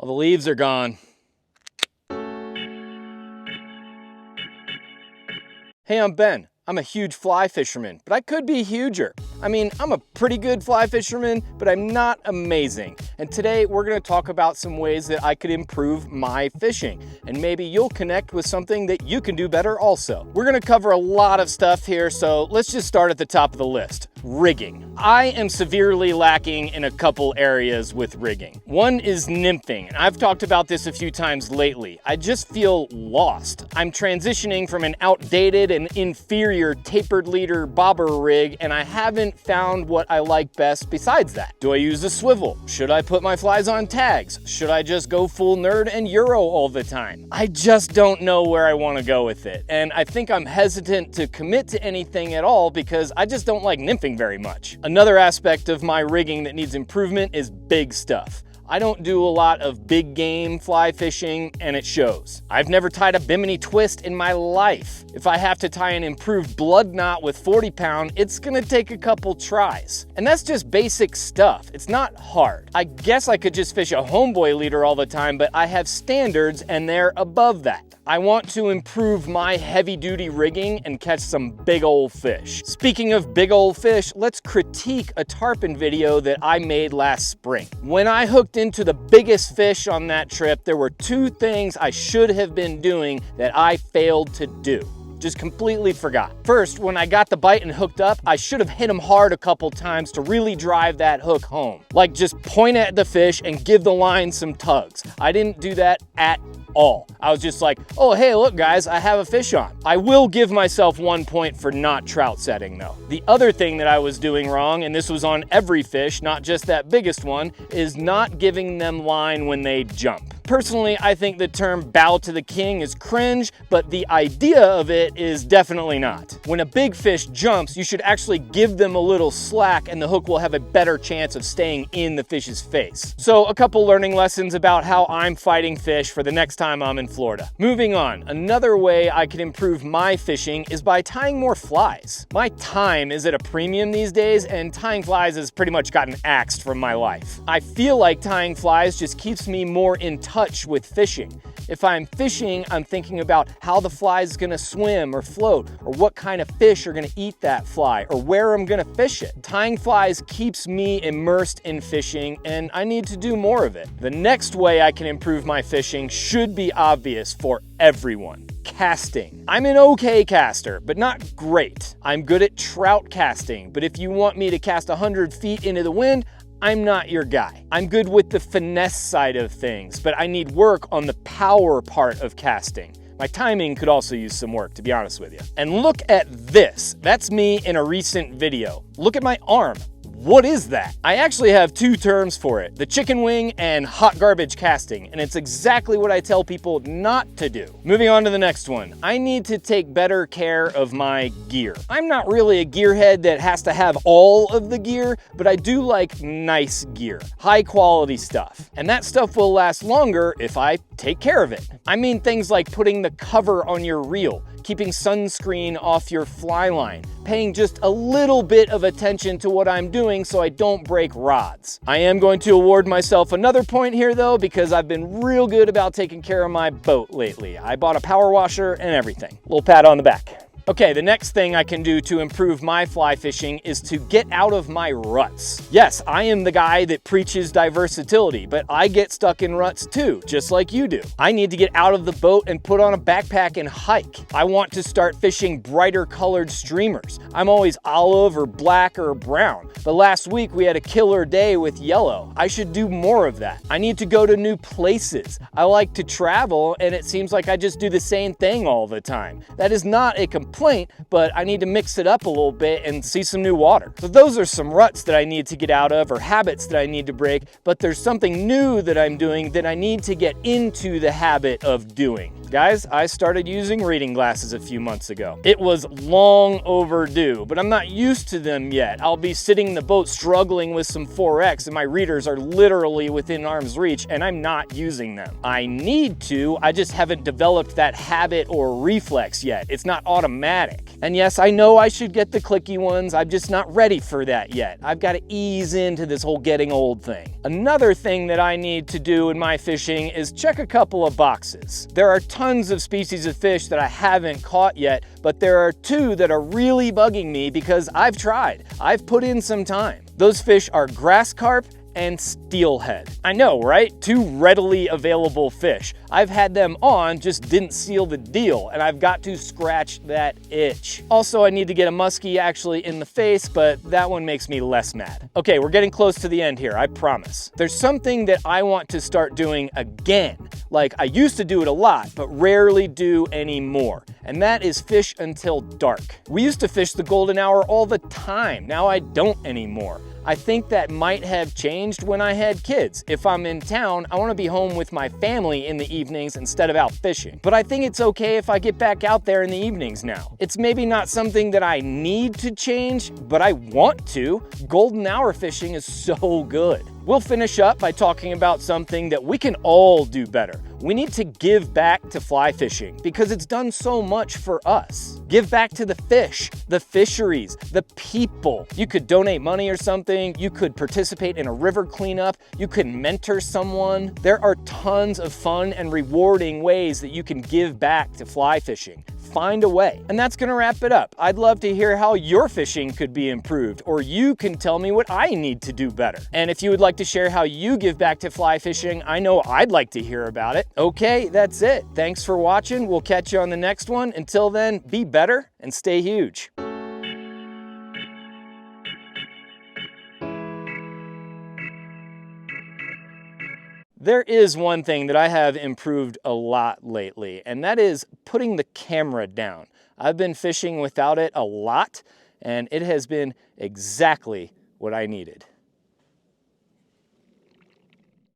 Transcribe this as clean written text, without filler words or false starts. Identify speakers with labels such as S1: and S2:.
S1: All the leaves are gone. Hey, I'm Ben. I'm a huge fly fisherman, but I could be huger. I mean, I'm a pretty good fly fisherman, but I'm not amazing. And today we're gonna talk about some ways that I could improve my fishing. And maybe you'll connect with something that you can do better also. We're gonna cover a lot of stuff here, so let's just start at the top of the list. Rigging. I am severely lacking in a couple areas with rigging. One is nymphing, and I've talked about this a few times lately. I just feel lost. I'm transitioning from an outdated and inferior tapered leader bobber rig, and I haven't found what I like best besides that. Do I use a swivel? Should I put my flies on tags? Should I just go full nerd and Euro all the time? I just don't know where I want to go with it, and I think I'm hesitant to commit to anything at all because I just don't like nymphing very much. Another aspect of my rigging that needs improvement is big stuff. I don't do a lot of big game fly fishing, and it shows. I've never tied a bimini twist in my life. If I have to tie an improved blood knot with 40 pound, it's gonna take a couple tries. And that's just basic stuff. It's not hard. I guess I could just fish a homeboy leader all the time, but I have standards and they're above that. I want to improve my heavy duty rigging and catch some big old fish. Speaking of big old fish, let's critique a tarpon video that I made last spring. When I hooked into the biggest fish on that trip, there were two things I should have been doing that I failed to do. Just completely forgot. First, when I got the bite and hooked up, I should have hit him hard a couple times to really drive that hook home. Like just point at the fish and give the line some tugs. I didn't do that at all. I was just like, oh, hey, look guys, I have a fish on. I will give myself 1 point for not trout setting though. The other thing that I was doing wrong, and this was on every fish, not just that biggest one, is not giving them line when they jump. Personally, I think the term bow to the king is cringe, but the idea of it is definitely not. When a big fish jumps, you should actually give them a little slack and the hook will have a better chance of staying in the fish's face. So a couple learning lessons about how I'm fighting fish for the next time I'm in Florida. Moving on, another way I can improve my fishing is by tying more flies. My time is at a premium these days, and tying flies has pretty much gotten axed from my life. I feel like tying flies just keeps me more in touch with fishing. If I'm fishing, I'm thinking about how the fly is gonna swim or float, or what kind of fish are gonna eat that fly, or where I'm gonna fish it. Tying flies keeps me immersed in fishing, and I need to do more of it. The next way I can improve my fishing should be obvious for everyone. Casting. I'm an okay caster, but not great. I'm good at trout casting, but if you want me to cast 100 feet into the wind, I'm not your guy. I'm good with the finesse side of things, but I need work on the power part of casting. My timing could also use some work, to be honest with you. And look at this. That's me in a recent video. Look at my arm. What is that? I actually have two terms for it, the chicken wing and hot garbage casting, and it's exactly what I tell people not to do. Moving on to the next one. I need to take better care of my gear. I'm not really a gearhead that has to have all of the gear, but I do like nice gear, high quality stuff. And that stuff will last longer if I take care of it. I mean things like putting the cover on your reel, keeping sunscreen off your fly line, paying just a little bit of attention to what I'm doing so I don't break rods. I am going to award myself another point here though, because I've been real good about taking care of my boat lately. I bought a power washer and everything. Little pat on the back. Okay, the next thing I can do to improve my fly fishing is to get out of my ruts. Yes, I am the guy that preaches diversatility, but I get stuck in ruts too, just like you do. I need to get out of the boat and put on a backpack and hike. I want to start fishing brighter colored streamers. I'm always olive or black or brown, but last week we had a killer day with yellow. I should do more of that. I need to go to new places. I like to travel, and it seems like I just do the same thing all the time. That is not a complaint, but I need to mix it up a little bit and see some new water. So those are some ruts that I need to get out of, or habits that I need to break, but there's something new that I'm doing that I need to get into the habit of doing. Guys, I started using reading glasses a few months ago. It was long overdue, but I'm not used to them yet. I'll be sitting in the boat struggling with some 4X and my readers are literally within arm's reach and I'm not using them. I need to, I just haven't developed that habit or reflex yet. It's not automatic. automatic. And yes, I know I should get the clicky ones. I'm just not ready for that yet. I've got to ease into this whole getting old thing. Another thing that I need to do in my fishing is check a couple of boxes. There are tons of species of fish that I haven't caught yet, but there are two that are really bugging me because I've tried. I've put in some time. Those fish are grass carp and steelhead. I know, right? Two readily available fish. I've had them on, just didn't seal the deal, and I've got to scratch that itch. Also, I need to get a muskie actually in the face, but that one makes me less mad. Okay, we're getting close to the end here, I promise. There's something that I want to start doing again. Like, I used to do it a lot, but rarely do anymore. And that is fish until dark. We used to fish the golden hour all the time. Now I don't anymore. I think that might have changed when I had kids. If I'm in town, I want to be home with my family in the evenings instead of out fishing. But I think it's okay if I get back out there in the evenings now. It's maybe not something that I need to change, but I want to. Golden hour fishing is so good. We'll finish up by talking about something that we can all do better. We need to give back to fly fishing because it's done so much for us. Give back to the fish, the fisheries, the people. You could donate money or something. You could participate in a river cleanup. You could mentor someone. There are tons of fun and rewarding ways that you can give back to fly fishing. Find a way. And that's gonna wrap it up. I'd love to hear how your fishing could be improved, or you can tell me what I need to do better. And if you would like to share how you give back to fly fishing, I know I'd like to hear about it. Okay, that's it. Thanks for watching. We'll catch you on the next one. Until then, be better and stay huge. There is one thing that I have improved a lot lately, and that is putting the camera down. I've been fishing without it a lot, and it has been exactly what I needed.